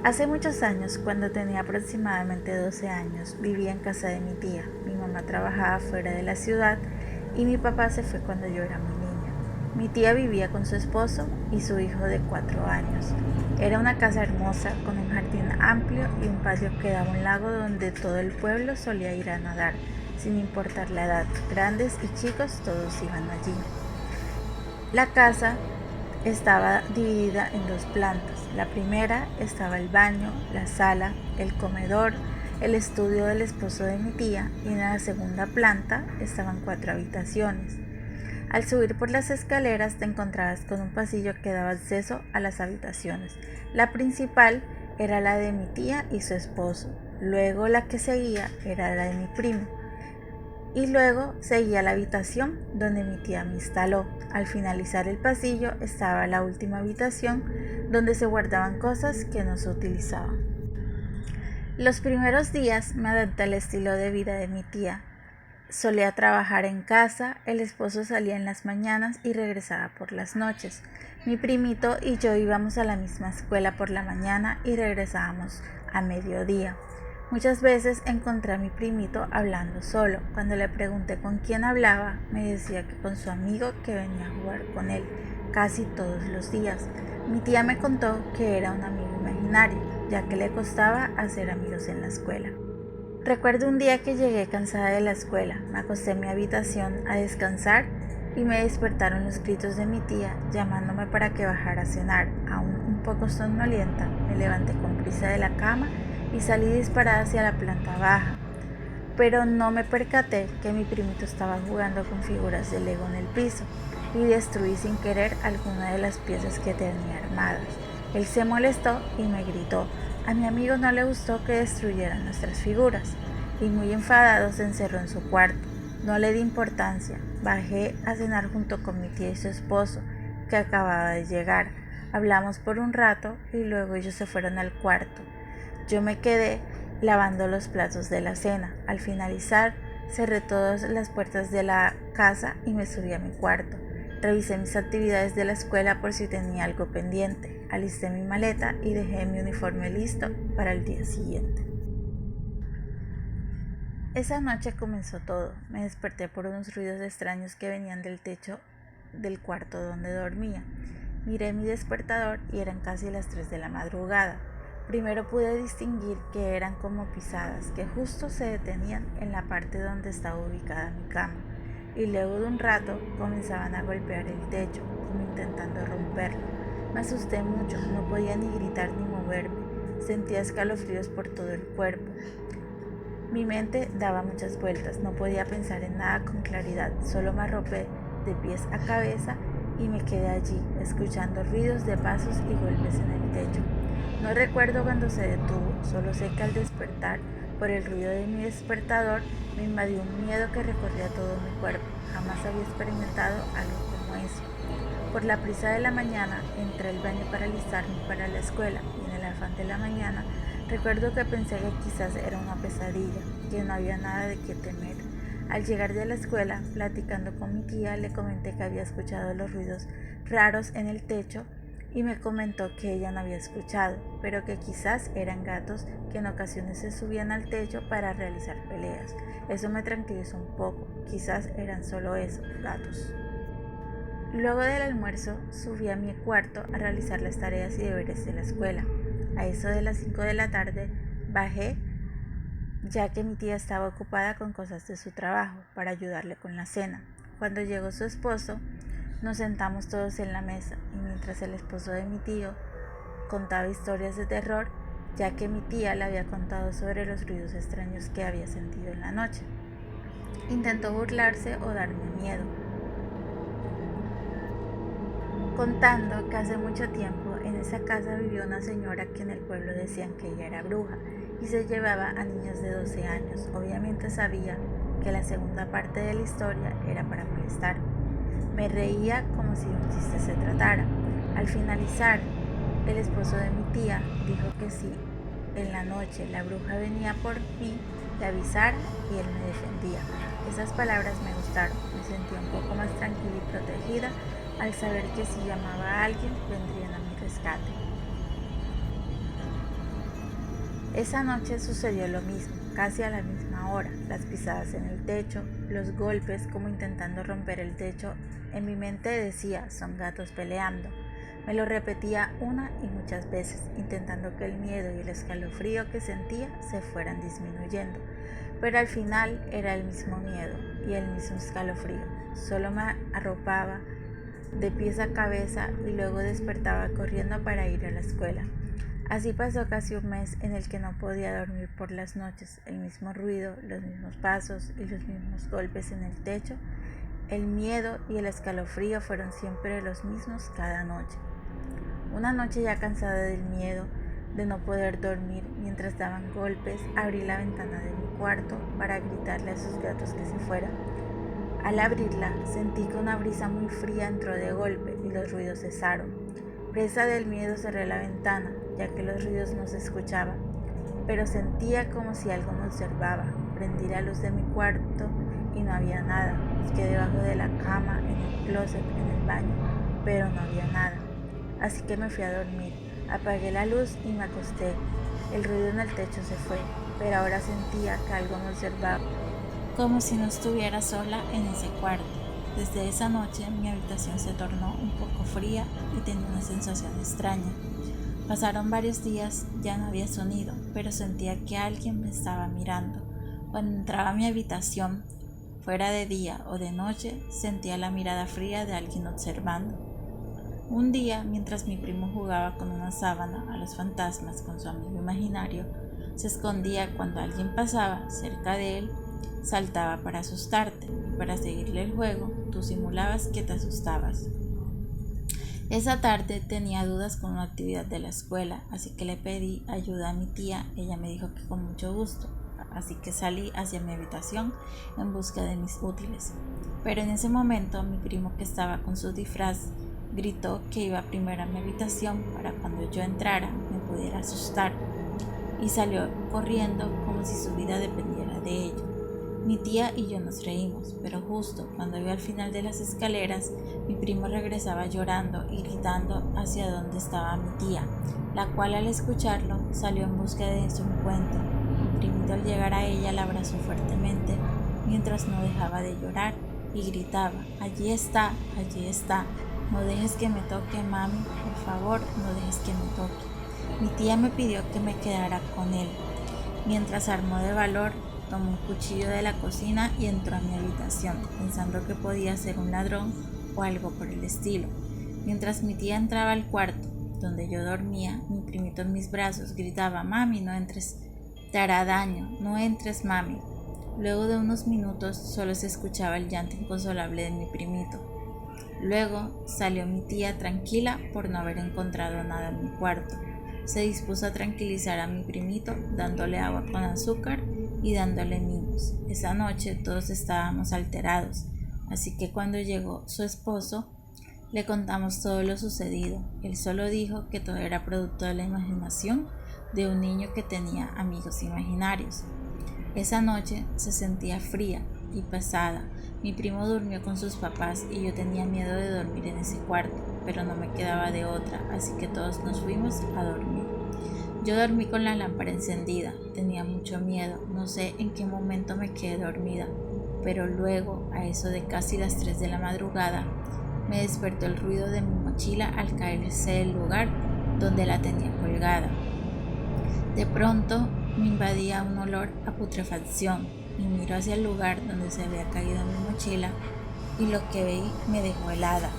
Hace muchos años, cuando tenía aproximadamente 12 años, vivía en casa de mi tía. Mi mamá trabajaba fuera de la ciudad y mi papá se fue cuando yo era muy niña. Mi tía vivía con su esposo y su hijo de 4 años. Era una casa hermosa con un jardín amplio y un patio que daba a un lago donde todo el pueblo solía ir a nadar, sin importar la edad. Grandes y chicos, todos iban allí. La casa estaba dividida en 2 plantas. La primera estaba el baño, la sala, el comedor, el estudio del esposo de mi tía, y en la segunda planta estaban 4 habitaciones. Al subir por las escaleras te encontrabas con un pasillo que daba acceso a las habitaciones. La principal era la de mi tía y su esposo, luego la que seguía era la de mi primo, y luego seguía la habitación donde mi tía me instaló. Al finalizar el pasillo estaba la última habitación donde se guardaban cosas que no se utilizaban. Los primeros días me adapté al estilo de vida de mi tía. Solía trabajar en casa, el esposo salía en las mañanas y regresaba por las noches. Mi primito y yo íbamos a la misma escuela por la mañana y regresábamos a mediodía. Muchas veces encontré a mi primito hablando solo. Cuando le pregunté con quién hablaba, me decía que con su amigo que venía a jugar con él casi todos los días. Mi tía me contó que era un amigo imaginario, ya que le costaba hacer amigos en la escuela. Recuerdo un día que llegué cansada de la escuela, me acosté en mi habitación a descansar y me despertaron los gritos de mi tía llamándome para que bajara a cenar. Aún un poco somnolienta, me levanté con prisa de la cama y salí disparada hacia la planta baja, pero no me percaté que mi primito estaba jugando con figuras de Lego en el piso y destruí sin querer alguna de las piezas que tenía armadas. Él se molestó y me gritó. A mi amigo no le gustó que destruyeran nuestras figuras y muy enfadado se encerró en su cuarto. No le di importancia. Bajé a cenar junto con mi tía y su esposo, que acababa de llegar. Hablamos por un rato y luego ellos se fueron al cuarto. Yo me quedé lavando los platos de la cena. Al finalizar, cerré todas las puertas de la casa y me subí a mi cuarto. Revisé mis actividades de la escuela por si tenía algo pendiente. Alisté mi maleta y dejé mi uniforme listo para el día siguiente. Esa noche comenzó todo. Me desperté por unos ruidos extraños que venían del techo del cuarto donde dormía. Miré mi despertador y eran casi las 3 de la madrugada. Primero pude distinguir que eran como pisadas que justo se detenían en la parte donde estaba ubicada mi cama, y luego de un rato comenzaban a golpear el techo, como intentando romperlo. Me asusté mucho, no podía ni gritar ni moverme, sentía escalofríos por todo el cuerpo. Mi mente daba muchas vueltas, no podía pensar en nada con claridad, solo me arropé de pies a cabeza y me quedé allí, escuchando ruidos de pasos y golpes en el techo. No recuerdo cuándo se detuvo, solo sé que al despertar, por el ruido de mi despertador, me invadió un miedo que recorría todo mi cuerpo. Jamás había experimentado algo como eso. Por la prisa de la mañana, entré al baño para alistarme para la escuela y en el afán de la mañana, recuerdo que pensé que quizás era una pesadilla, que no había nada de qué temer. Al llegar de la escuela, platicando con mi tía, le comenté que había escuchado los ruidos raros en el techo y me comentó que ella no había escuchado, pero que quizás eran gatos que en ocasiones se subían al techo para realizar peleas. Eso me tranquilizó un poco, quizás eran solo eso, gatos. Luego del almuerzo subí a mi cuarto a realizar las tareas y deberes de la escuela. A eso de las 5 de la tarde bajé, ya que mi tía estaba ocupada con cosas de su trabajo, para ayudarle con la cena. Cuando llegó su esposo, nos sentamos todos en la mesa y mientras el esposo de mi tío contaba historias de terror, ya que mi tía le había contado sobre los ruidos extraños que había sentido en la noche. Intentó burlarse o darme miedo, contando que hace mucho tiempo en esa casa vivió una señora que en el pueblo decían que ella era bruja y se llevaba a niños de 12 años. Obviamente sabía que la segunda parte de la historia era para molestarme. Me reía como si de un chiste se tratara. Al finalizar, el esposo de mi tía dijo que si en la noche la bruja venía por mí, le avisara y él me defendía. Esas palabras me gustaron, me sentí un poco más tranquila y protegida al saber que si llamaba a alguien vendrían a mi rescate. Esa noche sucedió lo mismo, casi a la misma hora, las pisadas en el techo, los golpes como intentando romper el techo. En mi mente decía, son gatos peleando. Me lo repetía una y muchas veces, intentando que el miedo y el escalofrío que sentía se fueran disminuyendo. Pero al final era el mismo miedo y el mismo escalofrío. Solo me arropaba de pies a cabeza y luego despertaba corriendo para ir a la escuela. Así pasó casi un mes en el que no podía dormir por las noches. El mismo ruido, los mismos pasos y los mismos golpes en el techo. El miedo y el escalofrío fueron siempre los mismos cada noche. Una noche, ya cansada del miedo de no poder dormir mientras daban golpes, abrí la ventana de mi cuarto para gritarle a esos gatos que se fueran. Al abrirla, sentí que una brisa muy fría entró de golpe y los ruidos cesaron. Presa del miedo, cerré la ventana, ya que los ruidos no se escuchaban, pero sentía como si algo me observaba. Prendí la luz de mi cuarto y no había nada. Busqué debajo de la cama, en el closet, en el baño, pero no había nada. Así que me fui a dormir. Apagué la luz y me acosté. El ruido en el techo se fue, pero ahora sentía que algo me observaba, como si no estuviera sola en ese cuarto. Desde esa noche mi habitación se tornó un poco fría y tenía una sensación extraña. Pasaron varios días, ya no había sonido, pero sentía que alguien me estaba mirando. Cuando entraba a mi habitación, fuera de día o de noche, sentía la mirada fría de alguien observando. Un día, mientras mi primo jugaba con una sábana a los fantasmas con su amigo imaginario, se escondía cuando alguien pasaba cerca de él, saltaba para asustarte, y para seguirle el juego, tú simulabas que te asustabas. Esa tarde tenía dudas con una actividad de la escuela, así que le pedí ayuda a mi tía. Ella me dijo que con mucho gusto, así que salí hacia mi habitación en busca de mis útiles. Pero en ese momento mi primo, que estaba con su disfraz, gritó que iba primero a mi habitación para cuando yo entrara me pudiera asustar, y salió corriendo como si su vida dependiera de ello. Mi tía y yo nos reímos, pero justo cuando iba al final de las escaleras, mi primo regresaba llorando y gritando hacia donde estaba mi tía, la cual al escucharlo salió en busca de su encuentro. Mi primito, al llegar a ella, la abrazó fuertemente mientras no dejaba de llorar y gritaba, allí está, no dejes que me toque, mami, por favor, no dejes que me toque. Mi tía me pidió que me quedara con él. Mientras armó de valor, tomó un cuchillo de la cocina y entró a mi habitación, pensando que podía ser un ladrón o algo por el estilo. Mientras mi tía entraba al cuarto donde yo dormía, mi primito en mis brazos gritaba, mami, no entres, te hará daño, no entres, mami. Luego de unos minutos solo se escuchaba el llanto inconsolable de mi primito. Luego salió mi tía tranquila por no haber encontrado nada en mi cuarto. Se dispuso a tranquilizar a mi primito, dándole agua con azúcar y dándole mimos. Esa noche todos estábamos alterados, así que cuando llegó su esposo, le contamos todo lo sucedido. Él solo dijo que todo era producto de la imaginación de un niño que tenía amigos imaginarios. Esa noche se sentía fría y pesada. Mi primo durmió con sus papás y yo tenía miedo de dormir en ese cuarto, pero no me quedaba de otra, así que todos nos fuimos a dormir. Yo dormí con la lámpara encendida, tenía mucho miedo, no sé en qué momento me quedé dormida, pero luego, a eso de casi las 3 de la madrugada, me despertó el ruido de mi mochila al caerse del lugar donde la tenía colgada. De pronto me invadía un olor a putrefacción y miro hacia el lugar donde se había caído mi mochila y lo que vi me dejó helada.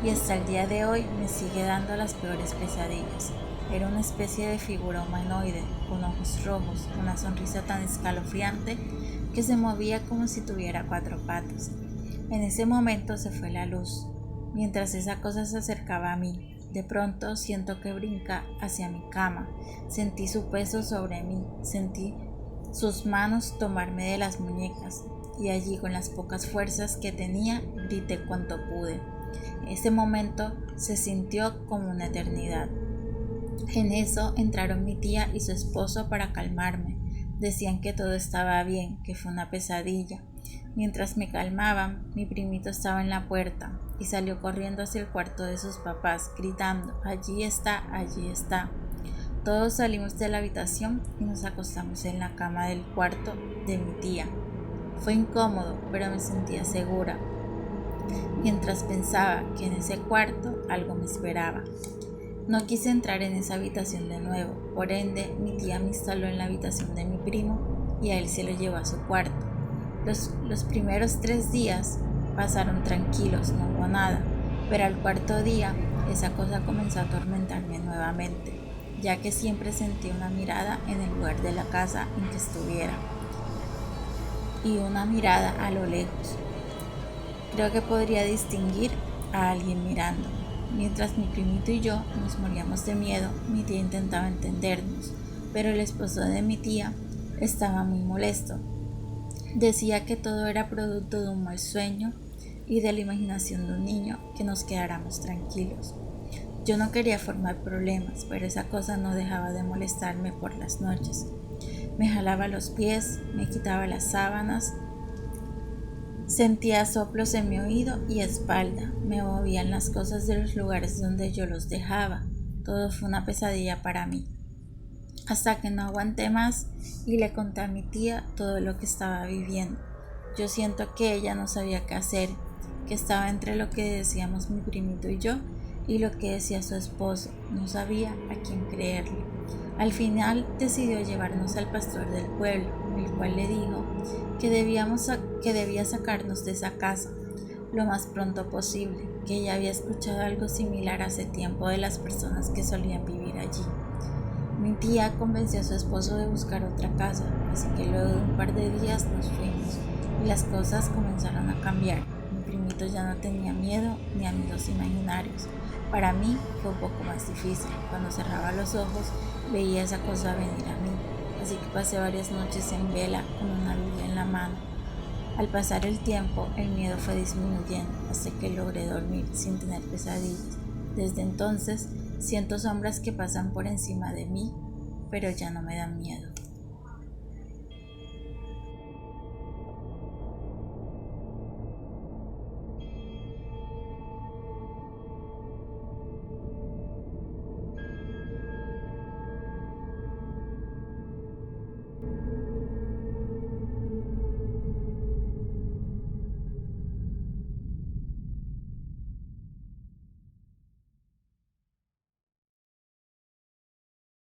Y hasta el día de hoy me sigue dando las peores pesadillas. Era una especie de figura humanoide, con ojos rojos, una sonrisa tan escalofriante que se movía como si tuviera 4 patas. En ese momento se fue la luz, mientras esa cosa se acercaba a mí. De pronto siento que brinca hacia mi cama, sentí su peso sobre mí, sentí sus manos tomarme de las muñecas, y allí, con las pocas fuerzas que tenía, grité cuanto pude. Ese momento se sintió como una eternidad. En eso entraron mi tía y su esposo para calmarme. Decían que todo estaba bien, que fue una pesadilla. Mientras me calmaban, mi primito estaba en la puerta y salió corriendo hacia el cuarto de sus papás, gritando, allí está, allí está. Todos salimos de la habitación y nos acostamos en la cama del cuarto de mi tía. Fue incómodo, pero me sentía segura, mientras pensaba que en ese cuarto algo me esperaba. No quise entrar en esa habitación de nuevo, por ende mi tía me instaló en la habitación de mi primo y a él se lo llevó a su cuarto. Los primeros 3 días pasaron tranquilos, no hubo nada, pero al cuarto día esa cosa comenzó a atormentarme nuevamente, ya que siempre sentía una mirada en el lugar de la casa en que estuviera y una mirada a lo lejos. Creo que podría distinguir a alguien mirándome. Mientras mi primito y yo nos moríamos de miedo, mi tía intentaba entendernos, pero el esposo de mi tía estaba muy molesto. Decía que todo era producto de un mal sueño y de la imaginación de un niño, que nos quedáramos tranquilos. Yo no quería formar problemas, pero esa cosa no dejaba de molestarme por las noches. Me jalaba los pies, me quitaba las sábanas, sentía soplos en mi oído y espalda, me movían las cosas de los lugares donde yo los dejaba. Todo fue una pesadilla para mí. Hasta que no aguanté más y le conté a mi tía todo lo que estaba viviendo. Yo siento que ella no sabía qué hacer, que estaba entre lo que decíamos mi primito y yo y lo que decía su esposo. No sabía a quién creerle. Al final decidió llevarnos al pastor del pueblo, el cual le dijo que debía sacarnos de esa casa lo más pronto posible, que ella había escuchado algo similar hace tiempo de las personas que solían vivir allí. Mi tía convenció a su esposo de buscar otra casa, así que luego de un par de días nos fuimos y las cosas comenzaron a cambiar. Mi primito ya no tenía miedo ni amigos imaginarios. Para mí fue un poco más difícil. Cuando cerraba los ojos veía esa cosa venir a mí, así que pasé varias noches en vela con una Biblia en la mano. Al pasar el tiempo, el miedo fue disminuyendo hasta que logré dormir sin tener pesadillas. Desde entonces siento sombras que pasan por encima de mí, pero ya no me dan miedo.